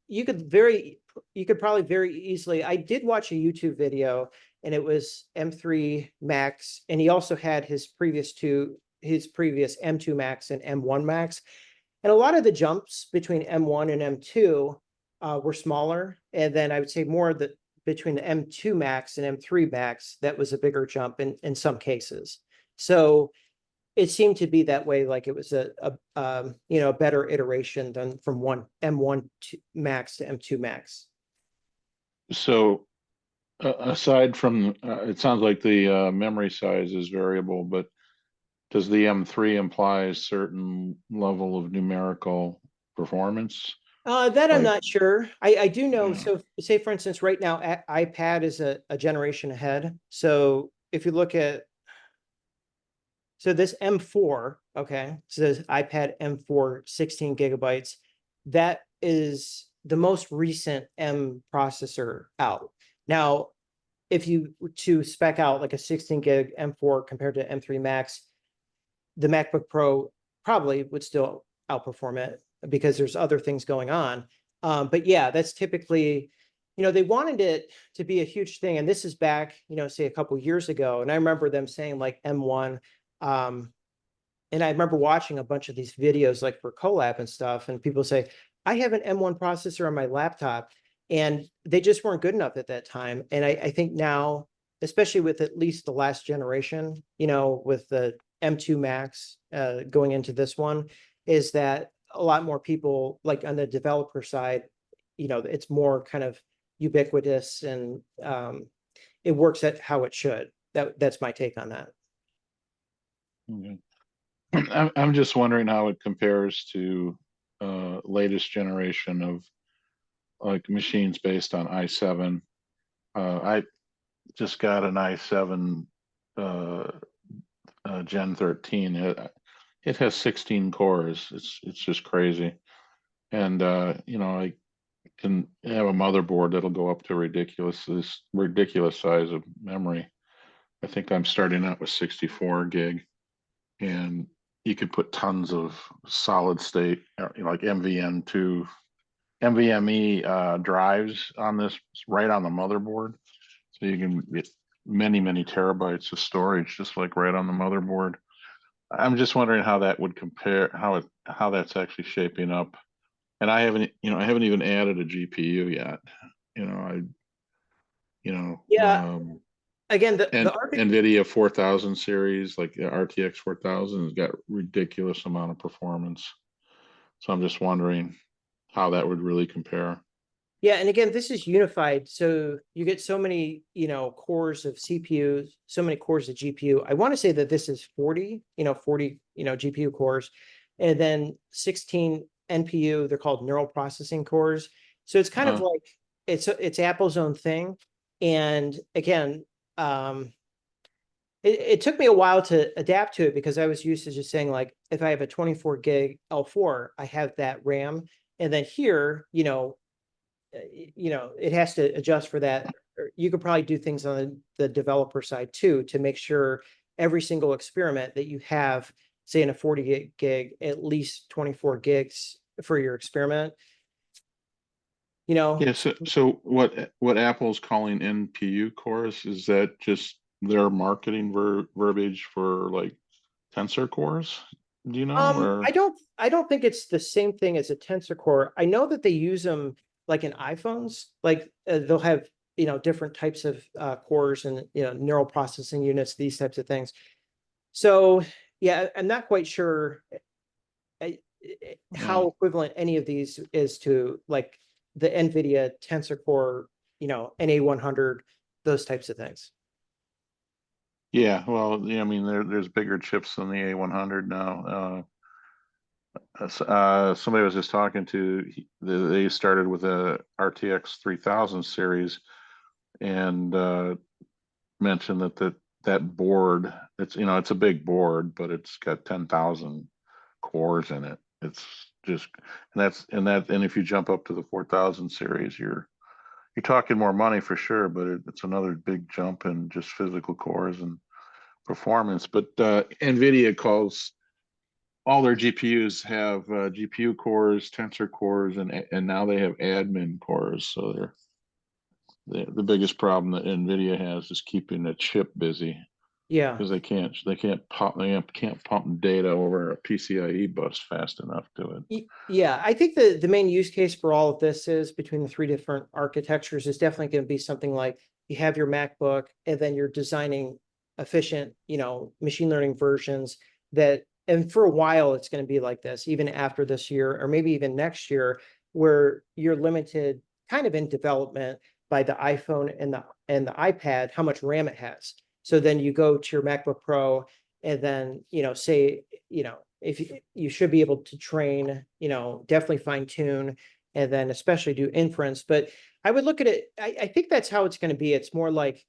probably very easily. I did watch a YouTube video, and it was M3 Max, and he also had his previous M2 Max and M1 Max, and a lot of the jumps between M1 and M2 were smaller, and then I would say more the between the M2 Max and M3 Max, that was a bigger jump in some cases. So it seemed to be that way, like it was a better iteration than from one M1 Max to M2 Max. So aside from, it sounds like the memory size is variable, but does the M3 imply a certain level of numerical performance? That I'm Like, not sure. I do know. yeah. So say for instance, right now iPad is a generation ahead. So if you look at so this M4, okay, says iPad M4 16 gigabytes. That is the most recent M processor out. Now, if you were to spec out like a 16 gig M4 compared to M3 Max, the MacBook Pro probably would still outperform it because there's other things going on. But yeah, that's typically, they wanted it to be a huge thing. And this is back, say a couple years ago. And I remember them saying like M1. And I remember watching a bunch of these videos like for collab and stuff. And people say, I have an M1 processor on my laptop. And they just weren't good enough at that time. And I think now, especially with at least the last generation, with the M2 Max going into this one, is that a lot more people, like on the developer side, it's more kind of ubiquitous and it works at how it should. That's my take on that. Okay. I'm just wondering how it compares to latest generation of like machines based on i7. I just got an i7 uh, Gen 13. It has 16 cores. It's just crazy. And I can have a motherboard that'll go up to this ridiculous size of memory. I think I'm starting out with 64 gig, and you could put tons of solid state, like NVMe drives on this right on the motherboard. So you can get many terabytes of storage just like right on the motherboard. I'm just wondering how that would compare, how that's actually shaping up. And I haven't even added a GPU yet. You know, I you know Yeah, again, the and architect. NVIDIA 4000 series, like the RTX 4000, has got ridiculous amount of performance. So I'm just wondering how that would really compare. Yeah, and again, this is unified. So you get so many, cores of CPU, so many cores of GPU. I want to say that this is 40, 40, GPU cores, and then 16 NPU. They're called neural processing cores. So it's kind of Uh, like it's Apple's own thing. And again, um, it took me a while to adapt to it because I was used to just saying like, if I have a 24 gig L4, I have that RAM. And then here, it has to adjust for that. You could probably do things on the developer side too to make sure every single experiment that you have, say in a 40 gig, at least 24 gigs for your experiment. yeah. So what Apple's calling NPU cores, is that just their marketing verbiage for like tensor cores? Do you know? Or I don't think it's the same thing as a tensor core. I know that they use them like in iPhones, like they'll have different types of cores and neural processing units, these types of things. So yeah, I'm not quite sure uh, how equivalent any of these is to like the NVIDIA Tensor Core, NA100, those types of things. yeah, well, yeah, I mean there's bigger chips than the A100 now. Somebody was just talking to, they started with a RTX 3000 series, and mentioned that board, it's a big board, but it's got 10,000 cores in it. It's just, and if you jump up to the 4000 series, you're talking more money for sure, but it's another big jump in just physical cores and performance. But NVIDIA calls all their GPUs have GPU cores, tensor cores, and now they have admin cores. So the biggest problem that NVIDIA has is keeping the chip busy, Yeah. because they can't pump data over a PCIe bus fast enough to it. Yeah, I think the main use case for all of this is between the three different architectures is definitely going to be something like you have your MacBook and then you're designing efficient, machine learning versions and for a while it's going to be like this, even after this year or maybe even next year, where you're limited kind of in development by the iPhone and the iPad, how much RAM it has. So then you go to your MacBook Pro and then, say, if you should be able to train, definitely fine tune and then especially do inference. But I would look at it, I think that's how it's going to be. It's more like,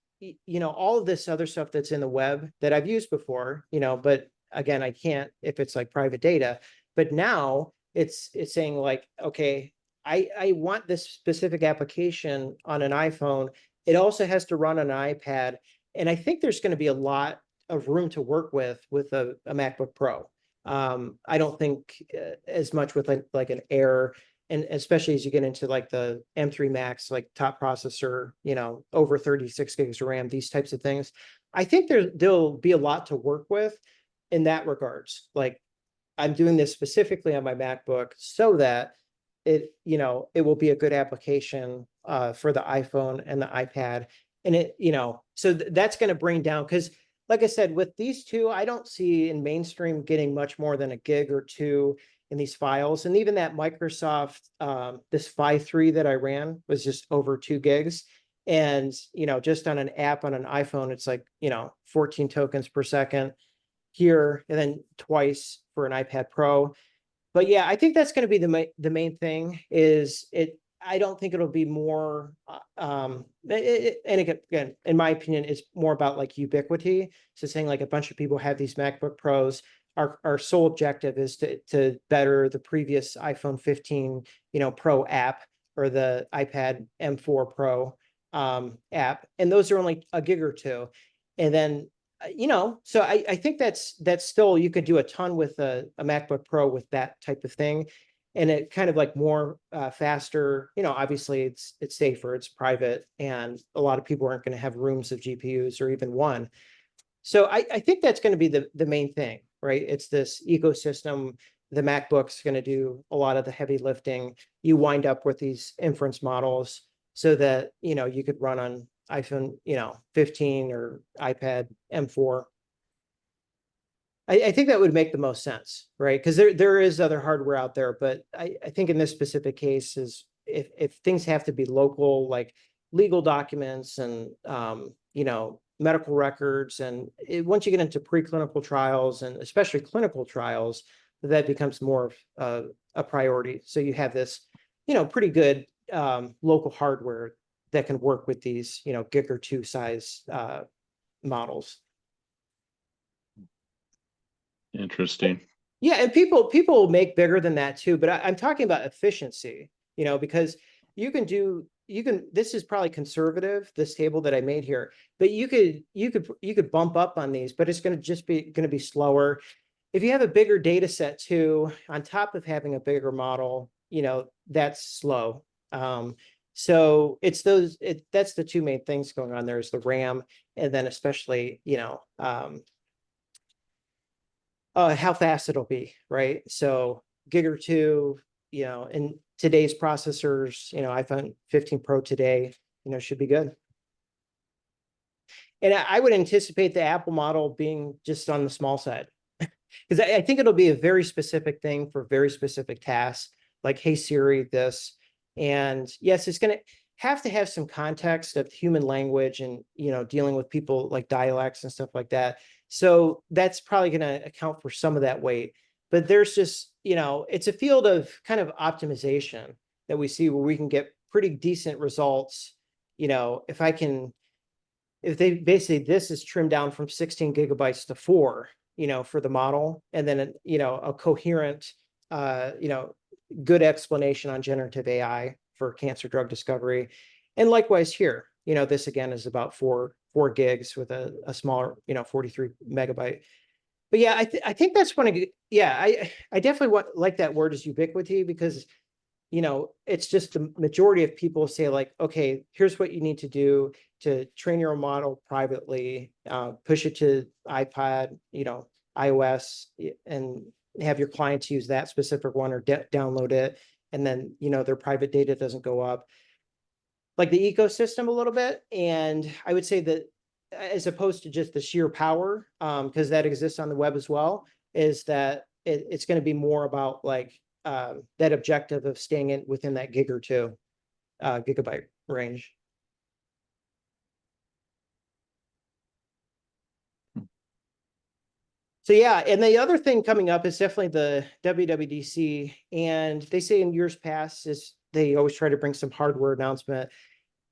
all of this other stuff that's in the web that I've used before, but again, I can't if it's like private data. But now it's saying like, okay, I want this specific application on an iPhone. It also has to run on an iPad. And I think there's going to be a lot of room to work with a MacBook Pro. I don't think as much with like an Air, and especially as you get into like the M3 Max, like top processor, over 36 gigs of RAM, these types of things. I think there'll be a lot to work with in that regards. Like I'm doing this specifically on my MacBook so that it will be a good application for the iPhone and the iPad. And so that's going to bring down, because like I said, with these two, I don't see in mainstream getting much more than a gig or two in these files. And even that Microsoft, this Phi 3 that I ran was just over 2 gigs. And, just on an app on an iPhone, it's like, 14 tokens per second here, and then twice for an iPad Pro. But yeah, I think that's going to be the main thing is it. I don't think it'll be more, and again, in my opinion, it's more about like ubiquity. So saying like a bunch of people have these MacBook Pros. Our sole objective is to better the previous iPhone 15, Pro app or the iPad M4 Pro app, and those are only a gig or two. And then so I think that's still, you could do a ton with a MacBook Pro with that type of thing. And it kind of like more faster, obviously it's safer, it's private, and a lot of people aren't going to have rooms of GPUs or even one. So I think that's going to be the main thing, right? It's this ecosystem. The MacBook's going to do a lot of the heavy lifting. You wind up with these inference models so that, you could run on iPhone, 15 or iPad M4. I think that would make the most sense, right? Because there is other hardware out there, but I think in this specific case is if things have to be local, like legal documents and medical records, and once you get into preclinical trials and especially clinical trials, that becomes more of a priority. So you have this, pretty good local hardware that can work with these, gig or two size models. Interesting. Yeah, and people make bigger than that too, but I'm talking about efficiency, because this is probably conservative, this table that I made here, but you could bump up on these, but it's going to be slower. If you have a bigger data set too, on top of having a bigger model, that's slow. So it's that's the two main things going on there is the RAM, and then especially, how fast it'll be, right? So gig or two, in today's processors, iPhone 15 Pro today, should be good. And I would anticipate the Apple model being just on the small side, because I think it'll be a very specific thing for very specific tasks, like, hey, Siri, this. And yes, it's going to have some context of human language and, dealing with people like dialects and stuff like that. So that's probably going to account for some of that weight. But there's just, it's a field of kind of optimization that we see where we can get pretty decent results. If they basically, this is trimmed down from 16 gigabytes to 4, for the model, and then, a coherent, good explanation on generative AI for cancer drug discovery. And likewise here, this again is about four gigs with a smaller, 43 megabyte. But yeah, I think that's one of, yeah, I definitely like that word is ubiquity, because it's just the majority of people say like, okay, here's what you need to do to train your own model privately, push it to iPad, iOS, and have your clients use that specific one or download it. And then, their private data doesn't go up. Like the ecosystem a little bit. And I would say that as opposed to just the sheer power, because that exists on the web as well, is that it's going to be more about like that objective of staying within that gig or two gigabyte range. So yeah, and the other thing coming up is definitely the WWDC, and they say in years past is they always try to bring some hardware announcement.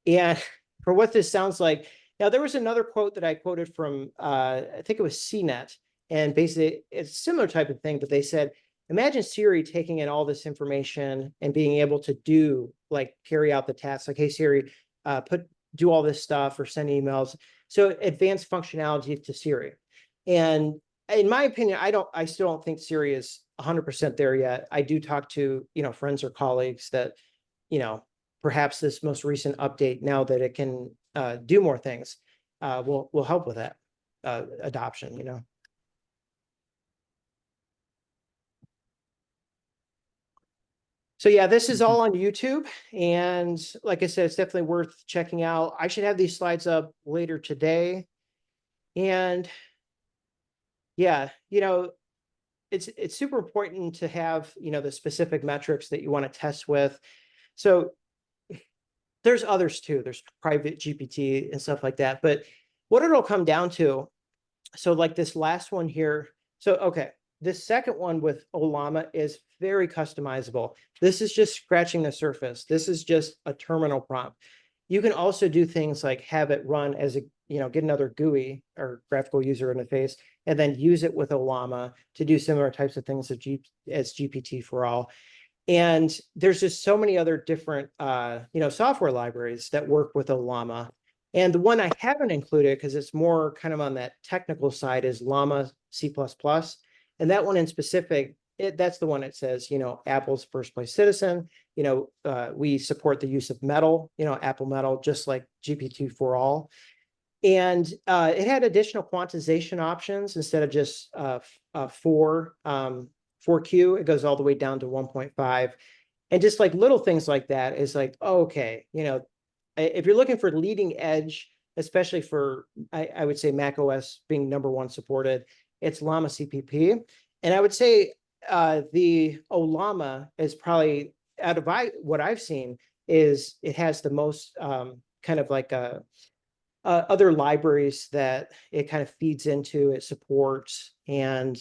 And for what this sounds like, now there was another quote that I quoted from, I think it was CNET, and basically it's a similar type of thing, but they said, imagine Siri taking in all this information and being able to carry out the tasks like, hey, Siri, do all this stuff or send emails. So advanced functionality to Siri. And in my opinion, I still don't think Siri is 100% there yet. I do talk to, friends or colleagues that, perhaps this most recent update, now that it can do more things, will help with that adoption, So yeah, this is all on YouTube. And like I said, it's definitely worth checking out. I should have these slides up later today. And yeah, it's super important to have, the specific metrics that you want to test with. So there's others too. There's private GPT and stuff like that. But what it'll come down to, so like this last one here. So, okay, this second one with Ollama is very customizable. This is just scratching the surface. This is just a terminal prompt. You can also do things like have it run as a, get another GUI or graphical user interface, and then use it with Ollama to do similar types of things as GPT for all. And there's just so many other different, software libraries that work with Ollama. And the one I haven't included, because it's more kind of on that technical side, is Llama C++. And that one in specific, that's the one that says, Apple's first place citizen. We support the use of Metal, Apple Metal, just like GPT for all. And it had additional quantization options instead of just 4Q. It goes all the way down to 1.5. And just like little things like that is like, oh, okay, if you're looking for leading edge, especially for, I would say macOS being #1 supported, it's Llama CPP. And I would say the Ollama is probably, out of what I've seen, is it has the most kind of like other libraries that it kind of feeds into, it supports. And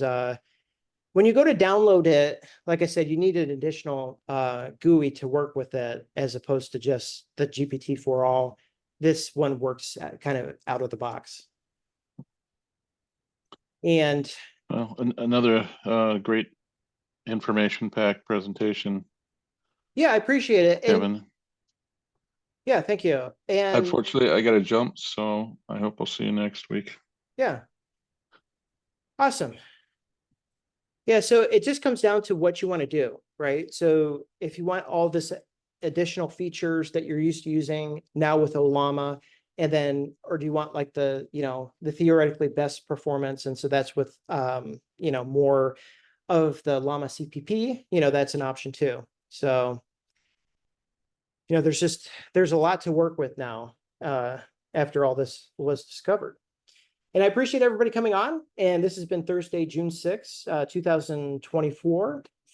when you go to download it, like I said, you need an additional GUI to work with it, as opposed to just the GPT for all. This one works kind of out of the box. And Well, another great information-packed presentation, yeah, I appreciate it. And Kevin. yeah, thank you. And Unfortunately, I got to jump, so I hope I'll see you next week. yeah, awesome. Yeah, so it just comes down to what you want to do, right? So if you want all this additional features that you're used to using now with Ollama, and then, or do you want like the theoretically best performance? And so that's with, more of the Llama CPP, that's an option too. So, there's a lot to work with now after all this was discovered. And I appreciate everybody coming on. And this has been Thursday, June 6th, 2024.